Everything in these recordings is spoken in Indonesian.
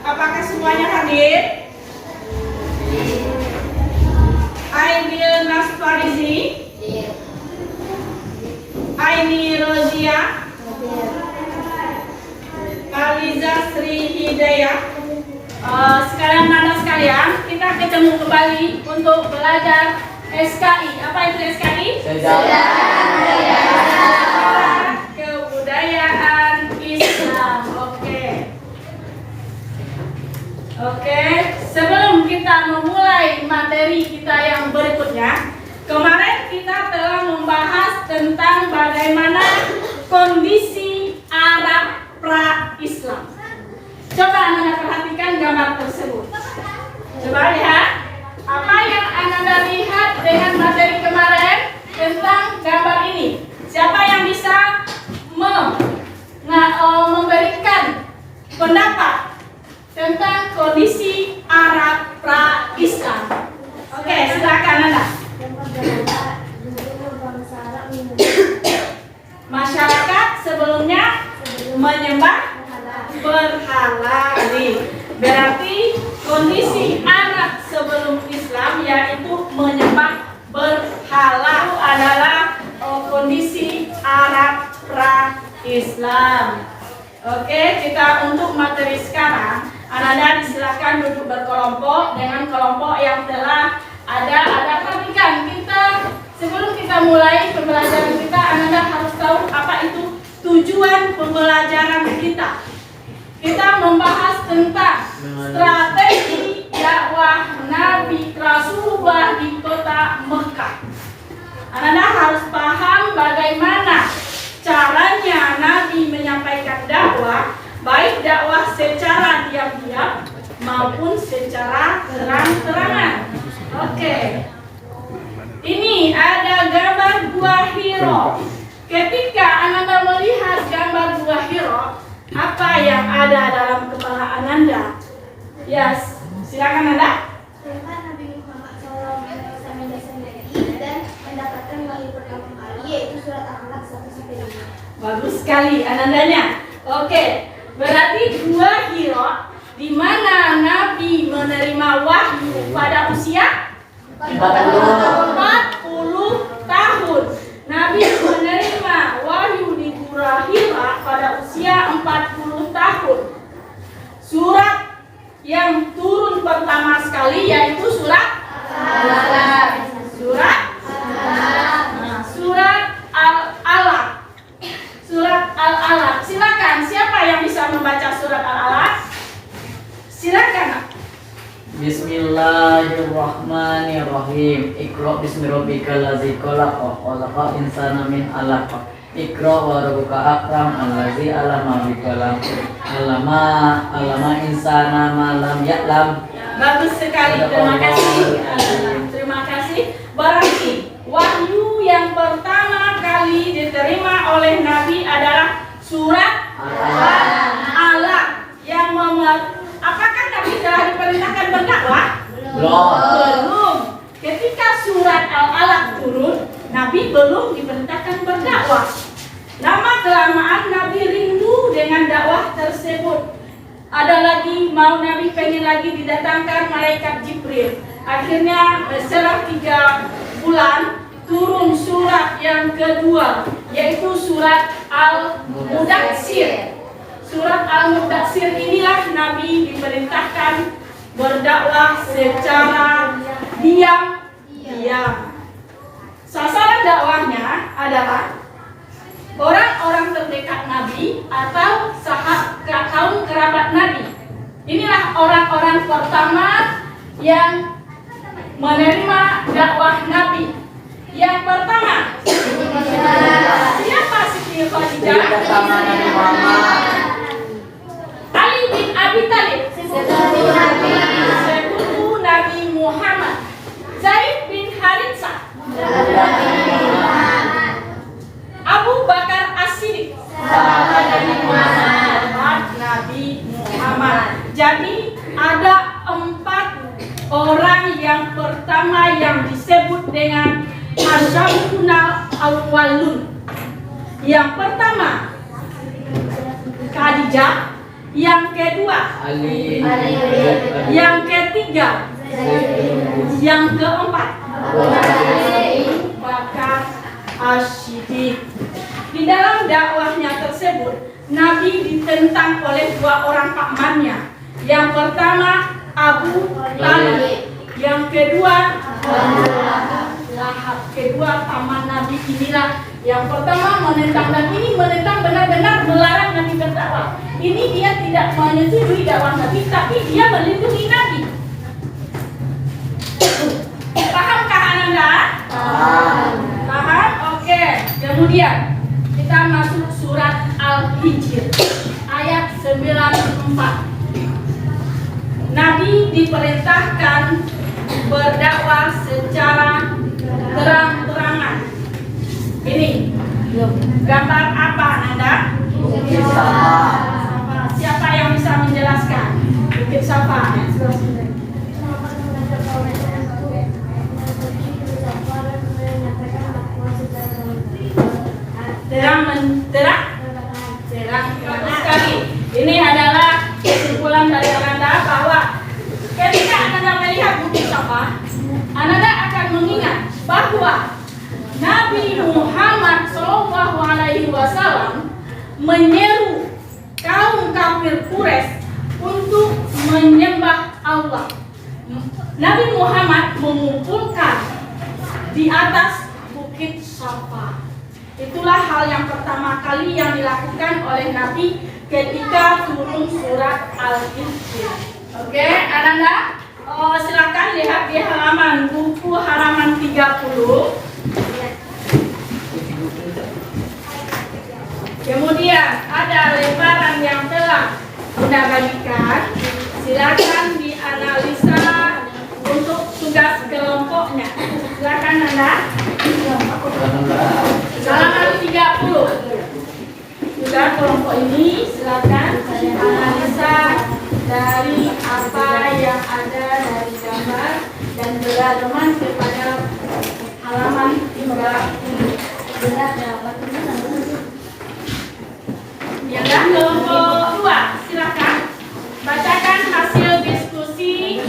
Apakah semuanya hadir? Aidil Nasfarizi, Aini Rozia, Aliza Sri Hidayah. Sekalian anak sekalian, kita ketemu kembali untuk belajar SKI. Apa itu SKI? Sejarah Kebudayaan Islam. Oke, sebelum kita memulai materi kita yang berikutnya, kemarin kita telah membahas tentang bagaimana kondisi Arab pra-Islam. Coba Anda perhatikan gambar tersebut. Coba lihat apa yang Anda lihat dengan materi kemarin tentang gambar ini. Siapa yang bisa memberikan pendapat tentang kondisi Arab pra-Islam? Oke, silakan Anda. Masyarakat sebelumnya menyembah berhala. Berarti kondisi Arab sebelum Islam yaitu menyembah berhala adalah kondisi Arab pra-Islam. Oke, kita untuk materi sekarang, Anda silakan duduk berkelompok dengan kelompok yang telah ada. Perhatikan kita sebelum kita mulai pembelajaran kita, Anda harus tahu apa itu tujuan pembelajaran kita. Kita membahas tentang strategi dakwah Nabi Rasulullah di kota Mekah. Anda harus paham bagaimana caranya Nabi menyampaikan dakwah, baik dakwah secara diam-diam maupun secara terang-terangan. Oke. Ini ada gambar Gua Hiro. Ketika Anda melihat gambar Gua Hiro, apa yang ada dalam kepala Anda? Yes, silakan Anda. Nabi Muhammad SAW dan mendapatkan wahyu pertama kali, yaitu surat Al-Alaq 1-5. Bagus sekali Anandanya. Oke, berarti Gua Hiro di mana Nabi menerima wahyu pada usia 40 tahun. Nabi menerima wahyu di Gua Hiro pada usia 40 tahun. Surat yang turun pertama sekali yaitu surat Al-Alaq. Surat Al-Alaq. Surat Al-Alaq. Silakan, siapa yang bisa membaca surat Al-Alaq? Silakan. Bismillahirrahmanirrahim. Iqra bismi rabbikal ladzi khalaq, khalaqal insana min 'alaq. Iqra wa rabbuka akram, allazi 'allama bil qalam. 'Allama insana ma lam ya'lam. Bagus sekali, terima kasih. Terima kasih. Berarti wahyu yang pertama kali diterima oleh Nabi adalah surat Al-Alaq yang apakah Nabi telah diperintahkan berdakwah? Belum. Ketika surat Al-Alaq turun, Nabi belum diperintahkan berdakwah. Lama kelamaan Nabi rindu dengan dakwah tersebut. Ada lagi, mau Nabi pengen lagi didatangkan malaikat Jibril. Akhirnya setelah 3 bulan turun surat yang kedua, yaitu surat Al-Mudatsir. Surat Al-Mudatsir inilah Nabi diperintahkan berdakwah secara diam-diam. Sasaran dakwahnya adalah orang-orang terdekat Nabi atau kaum kerabat Nabi. Inilah orang-orang pertama yang menerima dakwah Nabi. Yang pertama, siapa Siti Khadijah? Ali bin Abi Thalib, sepupu Nabi Muhammad. Zaid bin Haritsah, Abu Bakar As-Siddiq, Nabi Muhammad. Jadi ada 4 orang yang pertama yang disebut dengan Asyabunal Awwalun. Yang pertama Khadijah, Yang kedua. Ali. Yang ketiga. Yang keempat. Bakar As-Siddiq. Di dalam dakwahnya tersebut, Nabi ditentang oleh dua orang pamannya. Yang pertama Abu Talib, yang kedua Lahab. Kedua paman Nabi inilah yang pertama menentang, dan ini menentang benar-benar melarang Nabi berdakwah. Ini dia tidak menyetujui dakwah Nabi, tapi dia melindungi Nabi. Pahamkah Ananda? Paham? Oke. Kemudian kita masuk surat Al-Hijr ayat 94. Nabi diperintahkan berdakwah secara terang-terangan. Ini gambar apa Ananda? Siapa yang bisa menjelaskan? Bukit Safa. Terang sekali. Ini adalah kesimpulan dari Ananda bahwa ketika Ananda melihat Bukit Safa, Ananda akan mengingat bahwa Nabi Muhammad SAW menyeru kaum kafir Quraisy untuk menyembah Allah. Nabi Muhammad mengumpulkan di atas Bukit Safa. Itulah hal yang pertama kali yang dilakukan oleh Nabi ketika turun surat Al-Hijr. Oke, Ananda, silakan lihat di halaman buku halaman 30. Kemudian ada lembaran yang telah Bunda bagikan. Silakan dianalisa untuk tugas kelompoknya. Silakan Anda. Halaman 30. Juga kelompok ini silakan analisa dari apa yang ada dari gambar dan beragam kepada halaman 30. Yang kelompok 2, silakan bacakan hasil diskusi.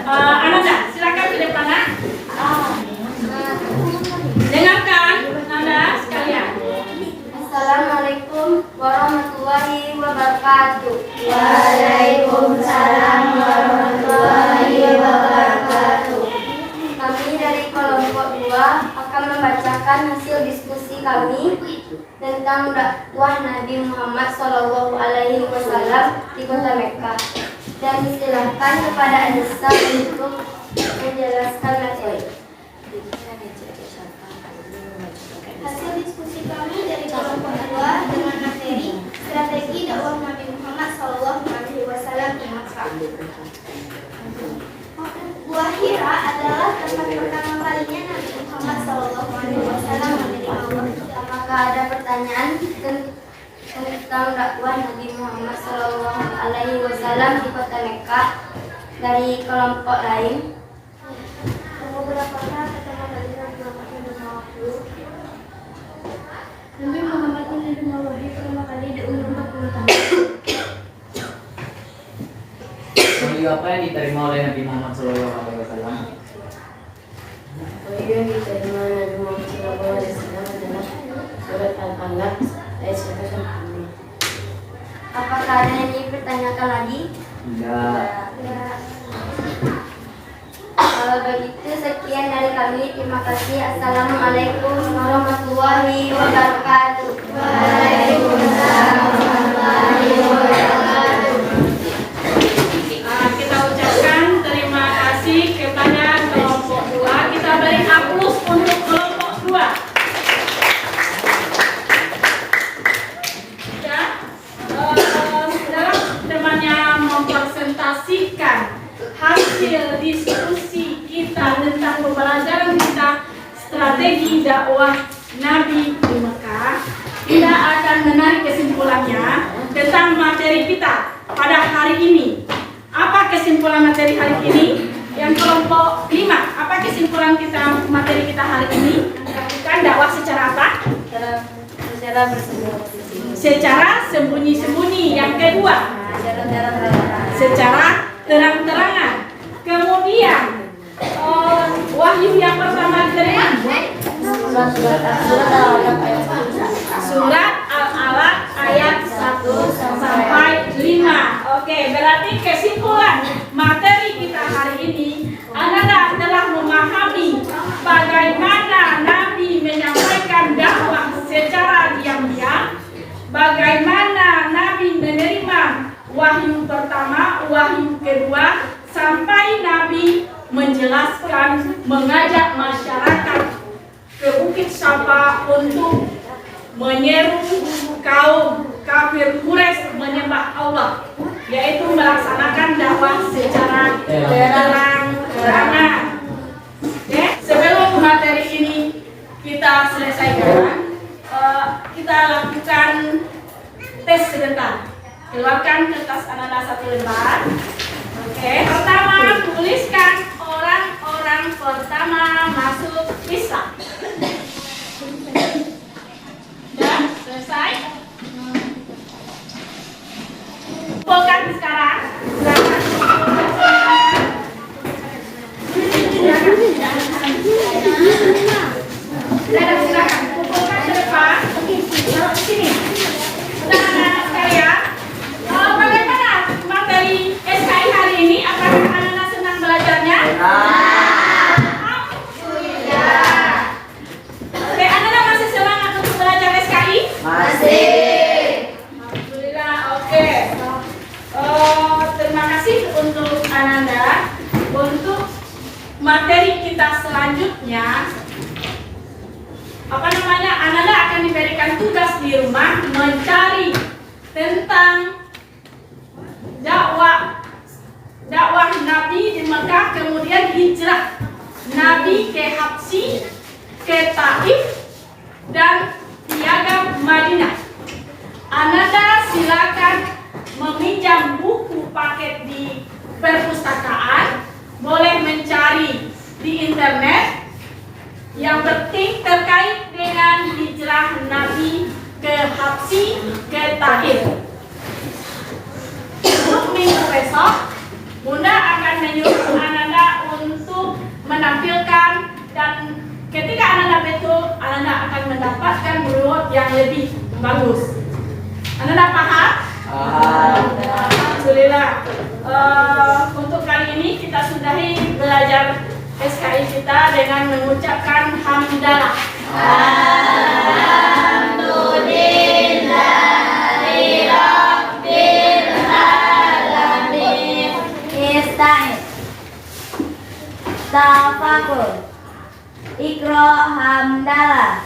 Ananda, silakan ke depan. Dengarkan Anda sekalian. Assalamualaikum warahmatullahi wabarakatuh. Waalaikumsalam warahmatullahi wabarakatuh. Kami dari kelompok 2 akan membacakan hasil diskusi kami tentang dakwah Nabi Muhammad SAW di kota Mekah, dan disilahkan kepada Anissa untuk menjelaskan materi. Hasil diskusi kami dari kelompok 2 dengan materi strategi dakwah Nabi Muhammad SAW di Mekah. Gua Hira adalah tempat pertama kalinya Nabi Muhammad SAW menerima wahyu. Apakah ada pertanyaan tentang dakwah Nabi Muhammad SAW di kota Mekah dari kelompok lain? Beberapa pertama kali Nabi Muhammad menerima wahyu. Nabi Muhammad menerima wahyu pertama kali di umur 40 tahun. Wahyu apa yang diterima oleh Nabi Muhammad SAW? Wahyu yang diterima Nabi Muhammad SAW adalah surat Al-Alaq ayat 1 Apakah ada yang dipertanyakan lagi? Tidak. Kalau begitu sekian dari kami. Terima kasih. Assalamualaikum warahmatullahi wabarakatuh. Waalaikumsalam warahmatullahi wabarakatuh. Kita ucapkan terima kasih kepada kelompok 2. Kita beri aplaus untuk kelompok 2. Ya, dalam temannya mempresentasikan hasil diskusi kita tentang pembelajaran kita strategi dakwah Nabi di Mekah, kita akan menarik kesimpulannya tentang materi kita pada hari ini. Apa kesimpulan materi hari ini? Yang kelompok 5, apa kesimpulan kita materi kita hari ini? Melakukan dakwah secara apa? Secara bersembunyi. Secara sembunyi-sembunyi. Yang kedua, secara terang-terangan. Kemudian wahyu yang pertama diterima surat Al-Alaq ayat 1 sampai 5. Oke, berarti kesimpulan materi kita hari ini, Anda telah memahami bagaimana Nabi menyampaikan dakwah secara diam-diam, bagaimana Nabi menerima wahyu pertama, wahyu kedua, sampai Nabi menjelaskan, mengajak masyarakat ke Bukit Saba untuk menyeru kaum kafir Quraisy menyembah Allah, yaitu melaksanakan dakwah secara terang-terangan. Oke, sebelum materi ini kita selesaikan, kita lakukan tes sebentar. Keluarkan kertas anak-anak 1 lembar. Oke, pertama tuliskan orang-orang pertama masuk Islam. Dan selesai. Kumpulkan sekarang. Silakan kumpulkan ke depan. Taruh di sini. Anak-anak sekalian, bagaimana materi SKI hari ini? Apakah anak-anak senang belajarnya? Oke, anak-anak masih semangat untuk belajar SKI? Masih. Alhamdulillah, oke. Terima kasih untuk anak-anak. Untuk materi kita selanjutnya, anak-anak akan diberikan tugas di rumah mencari tentang dakwah Nabi di Mekah, kemudian hijrah Nabi ke Habsyi, ke Taif, dan Piagam Madinah. Anda silakan meminjam buku paket di perpustakaan, boleh mencari di internet. Yang penting terkait dengan hijrah Nabi ke Habsyi, ke Taif. Untuk minggu besok, Bunda akan menyuruh anak-anak untuk menampilkan, dan ketika anak-anak betul, anak-anak akan mendapatkan reward yang lebih bagus. Anak-anak paham? Alhamdulillah. Untuk kali ini kita sudahi belajar SKI kita dengan mengucapkan hamdalah. Alhamdulillahirabbil alamin. Ista'in. Tafakur. Iqra hamdalah.